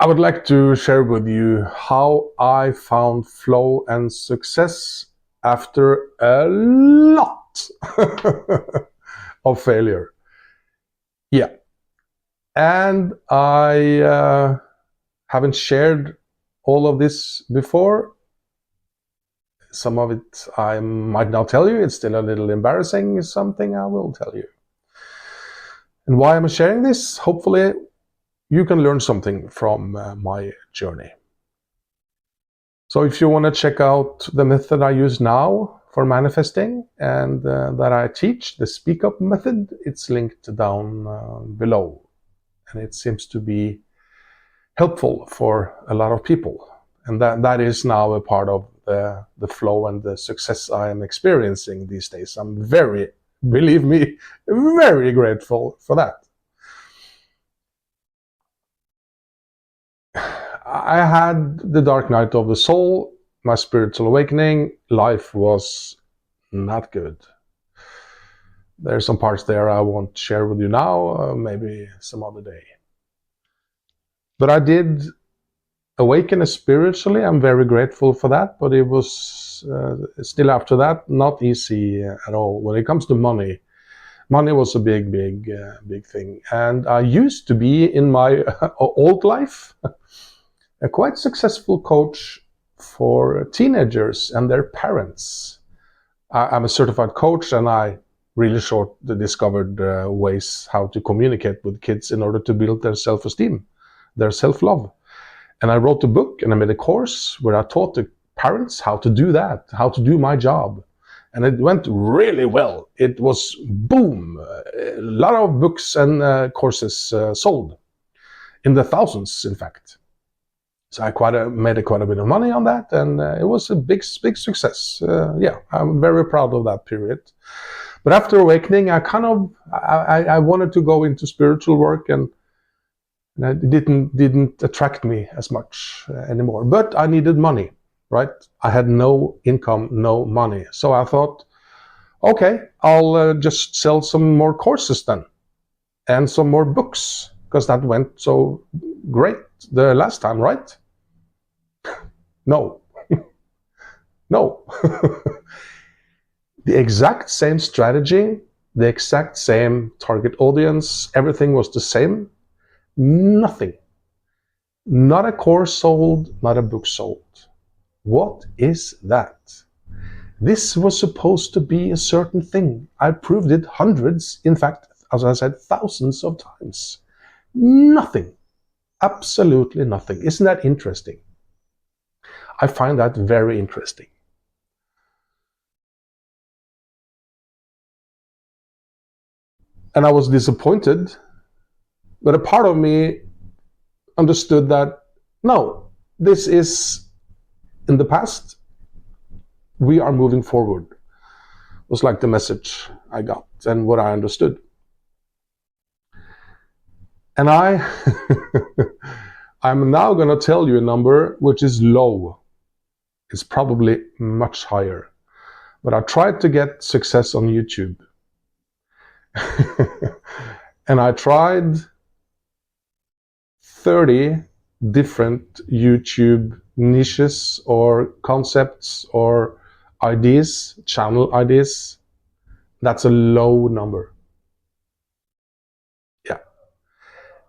I would like to share with you how I found flow and success after a lot of failure. Yeah. And I haven't shared all of this before. Some of it I might not tell you. It's still a little embarrassing. It's something I will tell you. And why am I sharing this? Hopefully you can learn something from my journey. So if you want to check out the method I use now for manifesting and that I teach, the Speak Up method, it's linked down below. And it seems to be helpful for a lot of people. And that is now a part of the flow and the success I am experiencing these days. I'm very, believe me, very grateful for that. I had the dark night of the soul, my spiritual awakening. Life was not good. There's some parts there I won't share with you now, maybe some other day. But I did awaken spiritually. I'm very grateful for that, but it was still after that not easy at all. When it comes to money was a big thing. And I used to be, in my old life, a quite successful coach for teenagers and their parents. I'm a certified coach, and I really discovered ways how to communicate with kids in order to build their self-esteem, their self-love. And I wrote a book and I made a course where I taught the parents how to do that, how to do my job. And it went really well. It was boom, a lot of books and courses sold, in the thousands, in fact. So I made quite a bit of money on that, and it was a big success. Yeah, I'm very proud of that period. But after awakening, I wanted to go into spiritual work, and it didn't attract me as much anymore. But I needed money, right? I had no income, no money. So I thought, okay, I'll just sell some more courses then, and some more books, because that went so great the last time, right? No. No. The exact same strategy, the exact same target audience, everything was the same. Nothing. Not a course sold, not a book sold. What is that? This was supposed to be a certain thing. I proved it hundreds, in fact, as I said, thousands of times. Nothing. Absolutely nothing. Isn't that interesting? I find that very interesting. And I was disappointed, but a part of me understood that, no, this is in the past. We are moving forward. It was like the message I got and what I understood. And I'm now going to tell you a number which is low. It's probably much higher. But I tried to get success on YouTube. And I tried 30 different YouTube niches or concepts or ideas, channel ideas. That's a low number. Yeah.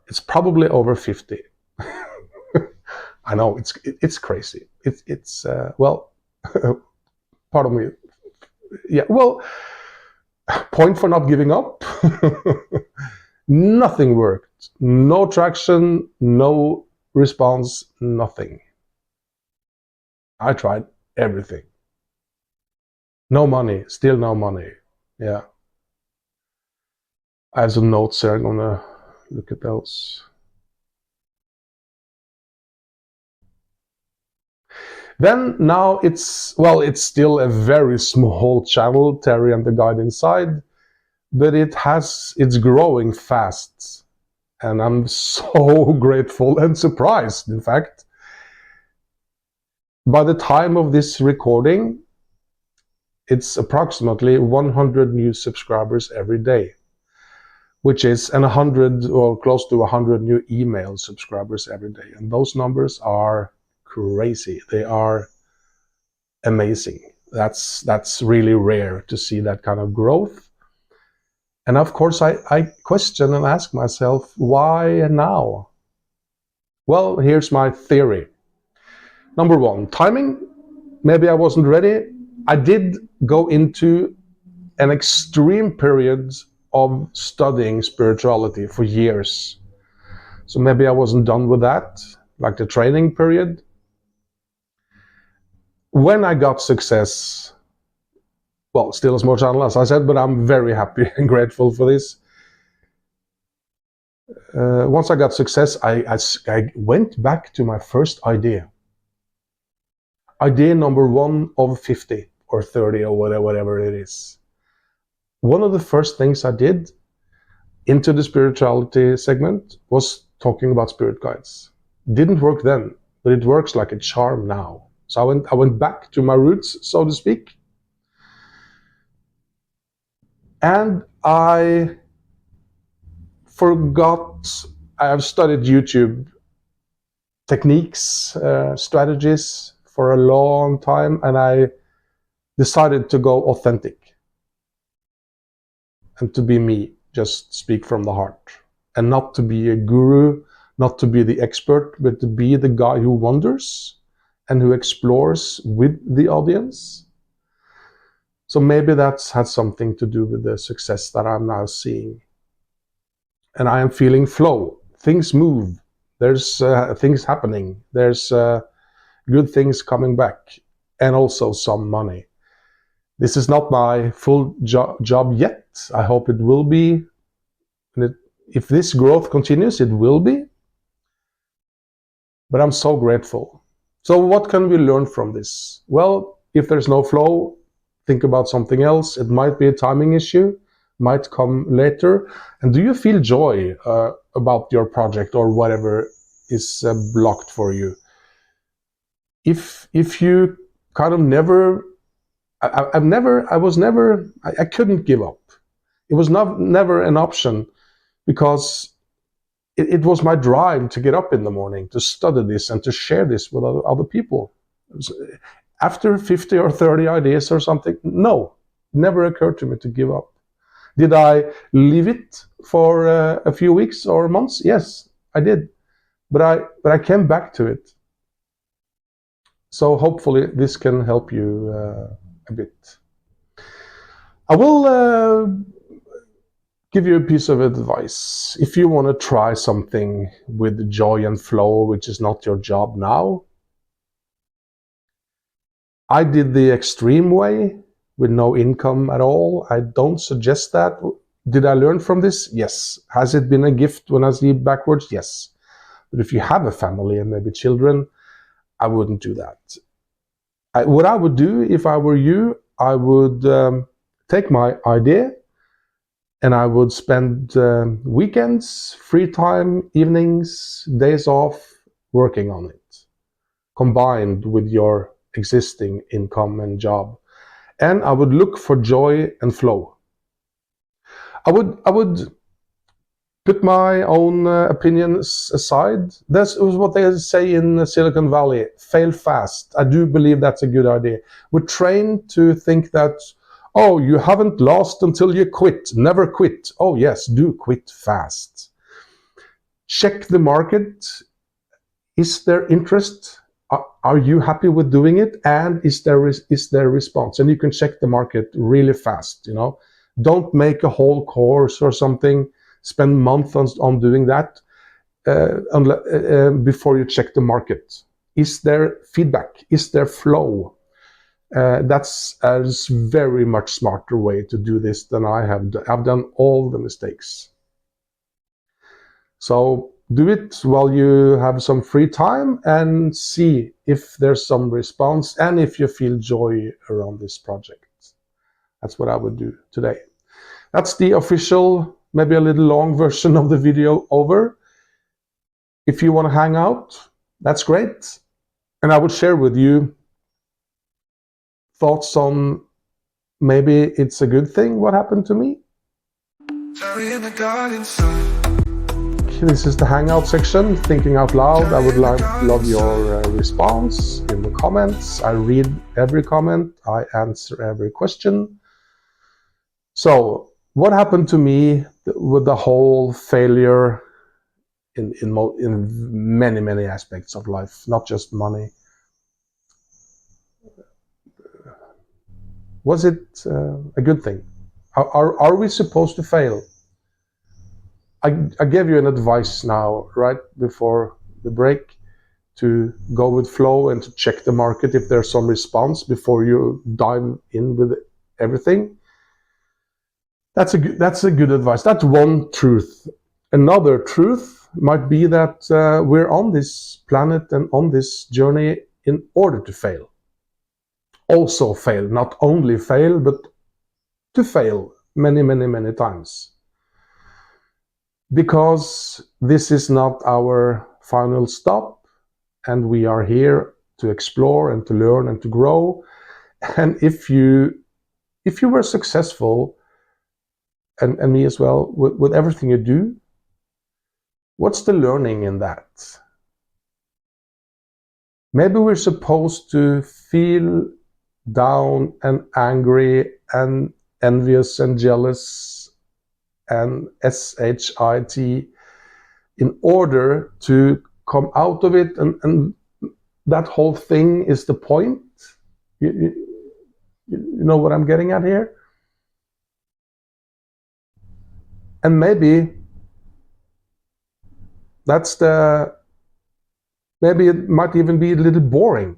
It's probably over 50. I know, it's crazy. It's well, pardon me. Yeah, well, point for not giving up. Nothing worked. No traction, no response, nothing. I tried everything. No money, still no money. Yeah. I have some notes here. I'm gonna look at those. Then now it's still a very small channel, Terry and the Guide Inside, but it's growing fast. And I'm so grateful and surprised, in fact. By the time of this recording, it's approximately 100 new subscribers every day, which is 100 or close to 100 new email subscribers every day. And those numbers are crazy. They are amazing. That's really rare to see that kind of growth. And of course, I question and ask myself, why now? Well, here's my theory. Number one, timing. Maybe I wasn't ready. I did go into an extreme period of studying spirituality for years. So maybe I wasn't done with that, like the training period. When I got success, well, still a small channel, as I said, but I'm very happy and grateful for this. Once I got success, I went back to my first idea. Idea number 1 of 50 or 30 or whatever it is. One of the first things I did into the spirituality segment was talking about spirit guides. Didn't work then, but it works like a charm now. So I went back to my roots, so to speak. And I forgot, I have studied YouTube techniques, strategies for a long time, and I decided to go authentic and to be me, just speak from the heart, and not to be a guru, not to be the expert, but to be the guy who wonders and who explores with the audience. So maybe that's had something to do with the success that I'm now seeing. And I am feeling flow. Things move. There's things happening. There's good things coming back, and also some money. This is not my full job yet. I hope it will be. And if this growth continues, it will be. But I'm so grateful. So what can we learn from this? Well, if there's no flow, think about something else. It might be a timing issue, might come later. And do you feel joy about your project or whatever is blocked for you? If you kind of never, I couldn't give up. It was never an option, because it was my drive to get up in the morning, to study this and to share this with other people. After 50 or 30 ideas or something, no, never occurred to me to give up. Did I leave it for a few weeks or months? Yes, I did. But I came back to it. So hopefully this can help you a bit. I will give you a piece of advice. If you want to try something with joy and flow, which is not your job now, I did the extreme way with no income at all. I don't suggest that. Did I learn from this? Yes. Has it been a gift when I see backwards? Yes. But if you have a family and maybe children, I wouldn't do that. What I would do if I were you, I would take my idea and I would spend weekends, free time, evenings, days off working on it, combined with your existing income and job. And I would look for joy and flow. I would put my own opinions aside. That's what they say in Silicon Valley: fail fast. I do believe that's a good idea. We're trained to think that, oh, you haven't lost until you quit. Never quit. Oh yes, do quit fast. Check the market. Is there interest? Are you happy with doing it? And is there response? And you can check the market really fast. Don't make a whole course or something. Spend months on doing that before you check the market. Is there feedback? Is there flow? That's a very much smarter way to do this than I have done. I've done all the mistakes. So do it while you have some free time and see if there's some response and if you feel joy around this project. That's what I would do today. That's the official, maybe a little long version of the video over. If you want to hang out, that's great. And I would share with you thoughts on maybe it's a good thing what happened to me. Cherry in the garden sun. This is the hangout section, thinking out loud. I would love your response in the comments. I read every comment, I answer every question. So what happened to me with the whole failure in many aspects of life, not just money? Was it a good thing? Are we supposed to fail? I gave you an advice now, right before the break, to go with flow and to check the market if there's some response before you dive in with everything. That's a good advice. That's one truth. Another truth might be that we're on this planet and on this journey in order to fail. Also fail, not only fail, but to fail many times. Because this is not our final stop, and we are here to explore and to learn and to grow. And if you were successful, and me as well, with everything you do, what's the learning in that? Maybe we're supposed to feel down and angry and envious and jealous and shit in order to come out of it, and that whole thing is the point. You know what I'm getting at here? And maybe maybe it might even be a little boring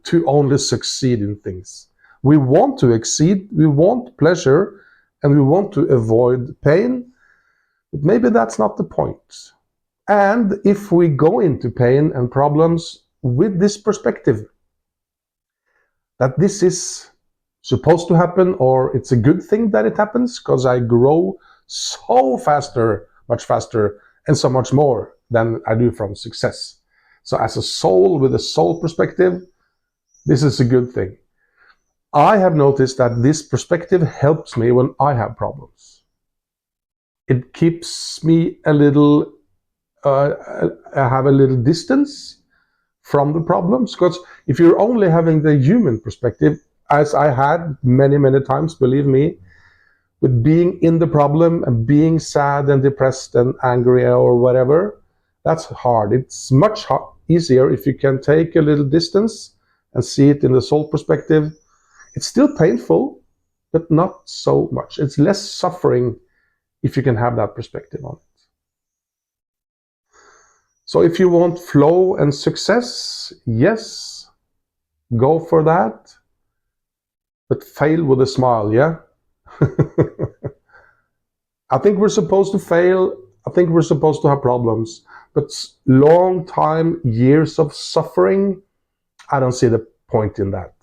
to only succeed in things. We want to exceed, we want pleasure, and we want to avoid pain, but maybe that's not the point. And if we go into pain and problems with this perspective, that this is supposed to happen, or it's a good thing that it happens because I grow so much faster, and so much more than I do from success. So as a soul with a soul perspective, this is a good thing. I have noticed that this perspective helps me when I have problems. It keeps me a little, I have a little distance from the problems, because if you're only having the human perspective, as I had many times, believe me, with being in the problem and being sad and depressed and angry or whatever, that's hard. It's much easier if you can take a little distance and see it in the soul perspective. It's still painful, but not so much. It's less suffering if you can have that perspective on it. So if you want flow and success, yes, go for that, but fail with a smile, yeah? I think we're supposed to fail. I think we're supposed to have problems, but long time, years of suffering, I don't see the point in that.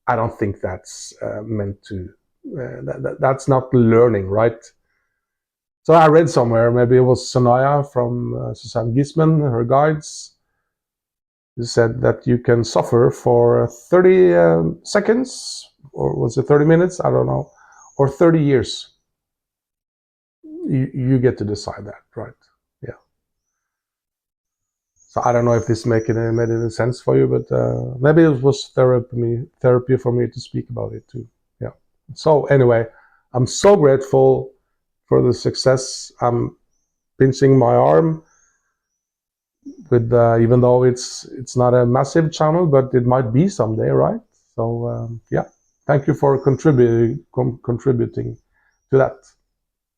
I don't think that's meant to, that's not learning, right? So I read somewhere, maybe it was Sanaya from Susanne Gisman, her guides, who said that you can suffer for 30 seconds, or was it 30 minutes? I don't know, or 30 years. You get to decide that, right? Yeah. So I don't know if this made any sense for you, but maybe it was therapy for me to speak about it too. Yeah. So anyway, I'm so grateful for the success. I'm pinching my arm with even though it's not a massive channel, but it might be someday, right? So yeah, thank you for contributing to that.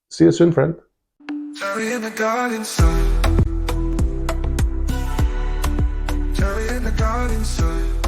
See you soon, friend. Cherry in the garden sun. Cherry in the garden sun.